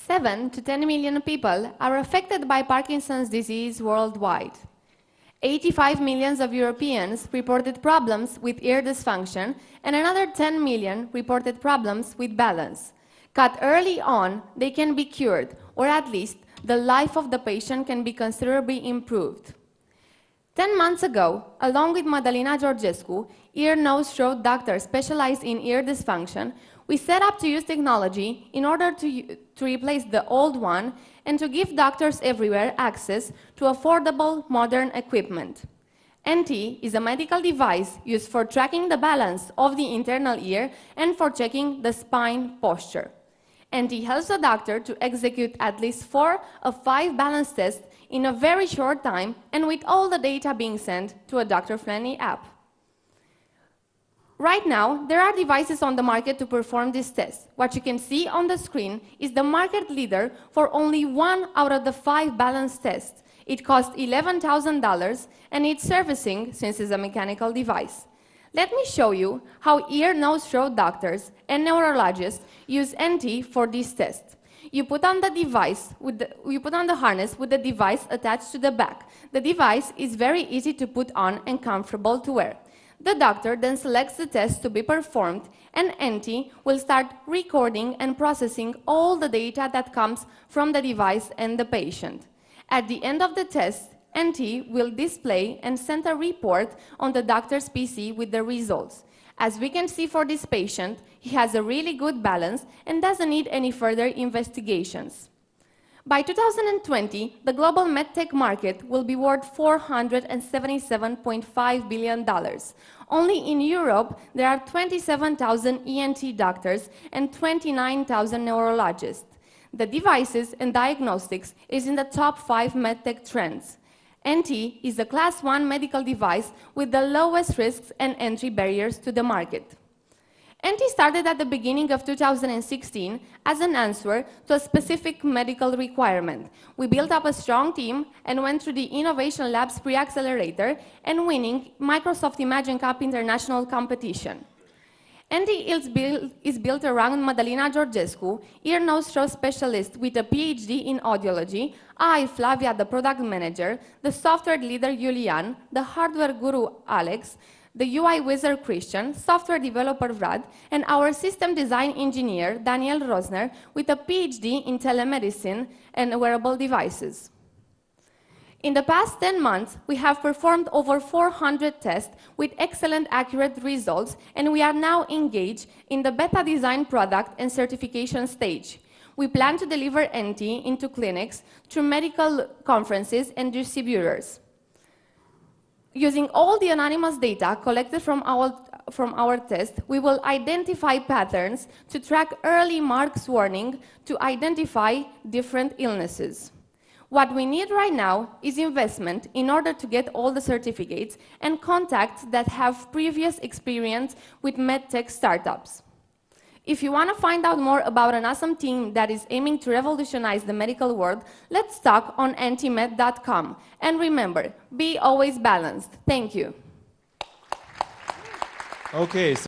7 to 10 million people are affected by Parkinson's disease worldwide. 85 million of Europeans reported problems with ear dysfunction, and another 10 million reported problems with balance. Caught early on, they can be cured, or at least the life of the patient can be considerably improved. 10 months ago, along with Madalina Georgescu, ear, nose, throat doctor specialized in ear dysfunction, we set up to use technology in order to replace the old one and to give doctors everywhere access to affordable modern equipment. Enty is a medical device used for tracking the balance of the internal ear and for checking the spine posture. Enty helps the doctor to execute at least 4 of 5 balance tests in a very short time and with all the data being sent to a doctor-friendly app. Right now, there are devices on the market to perform this test. What you can see on the screen is the market leader for only 1 out of the 5 balance tests. It costs $11,000 and needs servicing since it's a mechanical device. Let me show you how ear, nose, throat doctors and neurologists use Enty for this test. You put on the harness with the device attached to the back. The device is very easy to put on and comfortable to wear. The doctor then selects the test to be performed, and Enty will start recording and processing all the data that comes from the device and the patient. At the end of the test, Enty will display and send a report on the doctor's PC with the results. As we can see for this patient, he has a really good balance and doesn't need any further investigations. By 2020, the global medtech market will be worth $477.5 billion. Only in Europe, there are 27,000 ENT doctors and 29,000 neurologists. The devices and diagnostics is in the top 5 medtech trends. Enty is a Class 1 medical device with the lowest risks and entry barriers to the market. Enty started at the beginning of 2016 as an answer to a specific medical requirement. We built up a strong team and went through the Innovation Labs Pre-Accelerator and winning Microsoft Imagine Cup International competition. Enty is built around Madalina Georgescu, ear, nose, throat specialist with a PhD in audiology, I, Flavia, the product manager, the software leader, Julian, the hardware guru, Alex, the UI wizard, Christian, software developer, Vlad, and our system design engineer, Daniel Rosner, with a PhD in telemedicine and wearable devices. In the past 10 months, we have performed over 400 tests with excellent accurate results, and we are now engaged in the beta design product and certification stage. We plan to deliver Enty into clinics through medical conferences and distributors. Using all the anonymous data collected from our test, we will identify patterns to track early marks warning to identify different illnesses. What we need right now is investment in order to get all the certificates and contacts that have previous experience with medtech startups. If you want to find out more about an awesome team that is aiming to revolutionize the medical world, let's talk on entymed.com. And remember, be always balanced. Thank you. Okay.